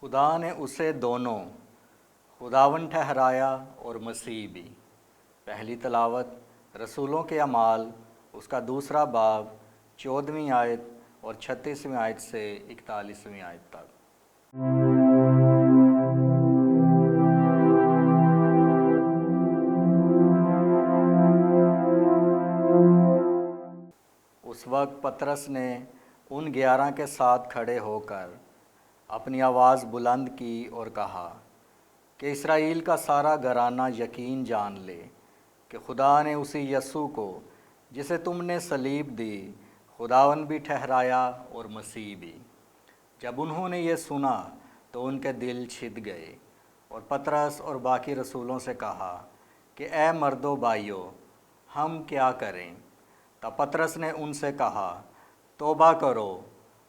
खुदा ने उसे दोनों खुदावन ठहराया और मसीह भी। पहली तलावत रसूलों के अमाल उसका दूसरा बाब 14वीं आयत और 36वीं आयत से 41वीं आयत तक। उस वक्त पतरस ने उन 11 के साथ खड़े होकर अपनी आवाज़ बुलंद की और कहा कि इस्राएल का सारा घराना यकीन जान ले कि खुदा ने उसी यस्सू को जिसे तुमने सलीब दी खुदावन भी ठहराया और मसीह भी। जब उन्होंने ये सुना तो उनके दिल छिद गए और पतरस और बाकी रसूलों से कहा कि ए मर्दो भाइयों, हम क्या करें? तब पतरस ने उनसे कहा, तौबा करो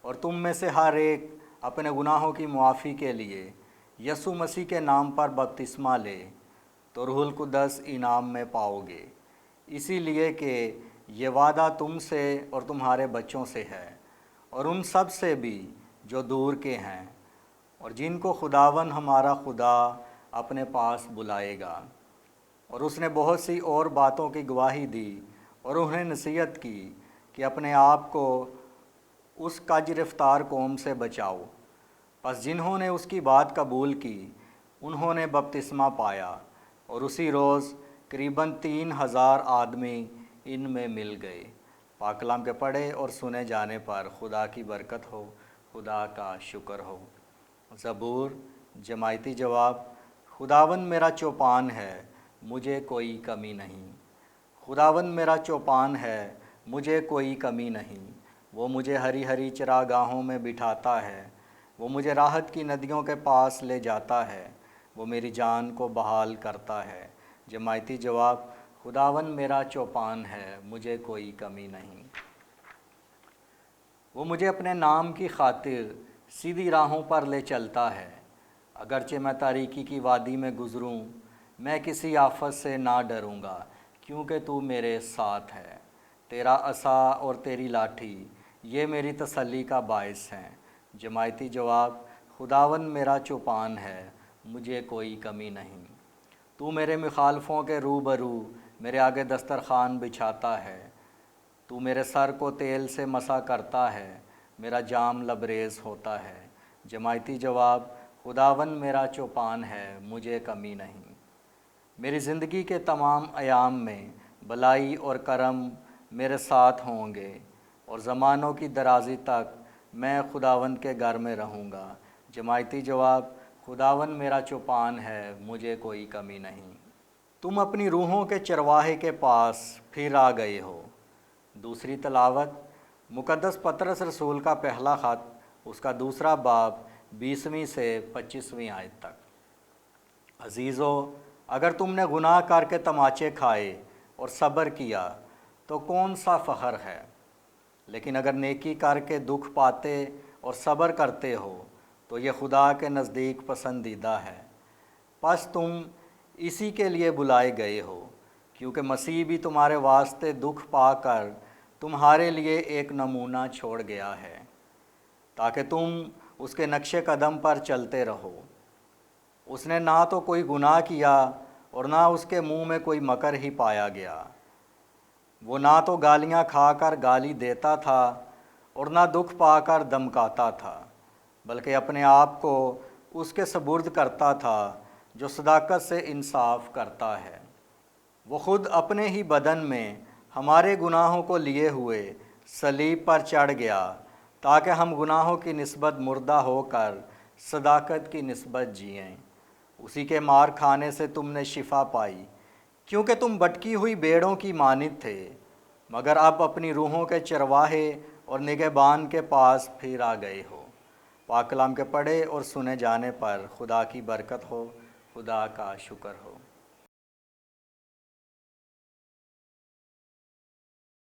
और तुम में से हर एक अपने गुनाहों की मुआफ़ी के लिए यस्सु मसीह के नाम पर बपतिस्मा ले तो रूहुल कुद्दस इनाम में पाओगे। इसीलिए कि ये वादा तुमसे और तुम्हारे बच्चों से है और उन सब से भी जो दूर के हैं और जिनको खुदावन हमारा खुदा अपने पास बुलाएगा। और उसने बहुत सी और बातों की गवाही दी और उन्हें नसीहत की कि अपने आप को उस कज रफ्तार कौम से बचाओ। बस जिन्होंने उसकी बात कबूल की उन्होंने बपतिस्मा पाया और उसी रोज़ करीबन 3000 आदमी इनमें मिल गए। पाक कलाम के पढ़े और सुने जाने पर खुदा की बरकत हो, खुदा का शुक्र हो। ज़बूर जमायती जवाब, खुदावन मेरा चौपान है, मुझे कोई कमी नहीं। खुदावन मेरा चौपान है, मुझे कोई कमी नहीं। वो मुझे हरी हरी चरागाहों में बिठाता है, वो मुझे राहत की नदियों के पास ले जाता है, वो मेरी जान को बहाल करता है। जमायती जवाब, खुदावन मेरा चौपान है, मुझे कोई कमी नहीं। वो मुझे अपने नाम की खातिर सीधी राहों पर ले चलता है। अगरचे मैं तारीकी की वादी में गुज़रूं, मैं किसी आफत से ना डरूंगा, क्योंकि तू मेरे साथ है। तेरा असा और तेरी लाठी ये मेरी तसल्ली का बायस हैं। जमायती जवाब, खुदावन मेरा चौपान है, मुझे कोई कमी नहीं। तू मेरे मुखालफों के रूबरू मेरे आगे दस्तरखान बिछाता है। तू मेरे सर को तेल से मसा करता है, मेरा जाम लबरेज होता है। जमायती जवाब, खुदावन मेरा चौपान है, मुझे कमी नहीं। मेरी ज़िंदगी के तमाम अयाम में भलाई और करम मेरे साथ होंगे और ज़मानों की दराज़ी तक मैं खुदावन के घर में रहूँगा। जमायती जवाब, खुदावन मेरा चौपान है, मुझे कोई कमी नहीं। तुम अपनी रूहों के चरवाहे के पास फिर आ गए हो। दूसरी तलावत मुकद्दस पतरस रसूल का पहला ख़त उसका दूसरा बाब 20वीं से 25वीं आयत तक। अजीज़ो, अगर तुमने गुनाह करके तमाचे खाए और सब्र किया तो कौन सा फ़ख्र है, लेकिन अगर नेकी करके दुख पाते और सब्र करते हो तो ये खुदा के नज़दीक पसंदीदा है। बस तुम इसी के लिए बुलाए गए हो, क्योंकि मसीह भी तुम्हारे वास्ते दुख पाकर तुम्हारे लिए एक नमूना छोड़ गया है, ताकि तुम उसके नक्शे कदम पर चलते रहो। उसने ना तो कोई गुनाह किया और ना उसके मुंह में कोई मकर ही पाया गया। वो ना तो गालियाँ खाकर गाली देता था और ना दुख पाकर धमकाता था, बल्कि अपने आप को उसके सुपुर्द करता था जो सदाकत से इंसाफ करता है। वो ख़ुद अपने ही बदन में हमारे गुनाहों को लिए हुए सलीब पर चढ़ गया, ताकि हम गुनाहों की निस्बत मुर्दा होकर सदाकत की निस्बत जिएं। उसी के मार खाने से तुमने शिफा पाई, क्योंकि तुम भटकी हुई भेड़ों की मानित थे, मगर अब अपनी रूहों के चरवाहे और निगहबान के पास फिर आ गए हो। पाक कलाम के पढ़े और सुने जाने पर खुदा की बरकत हो, खुदा का शुक्र हो।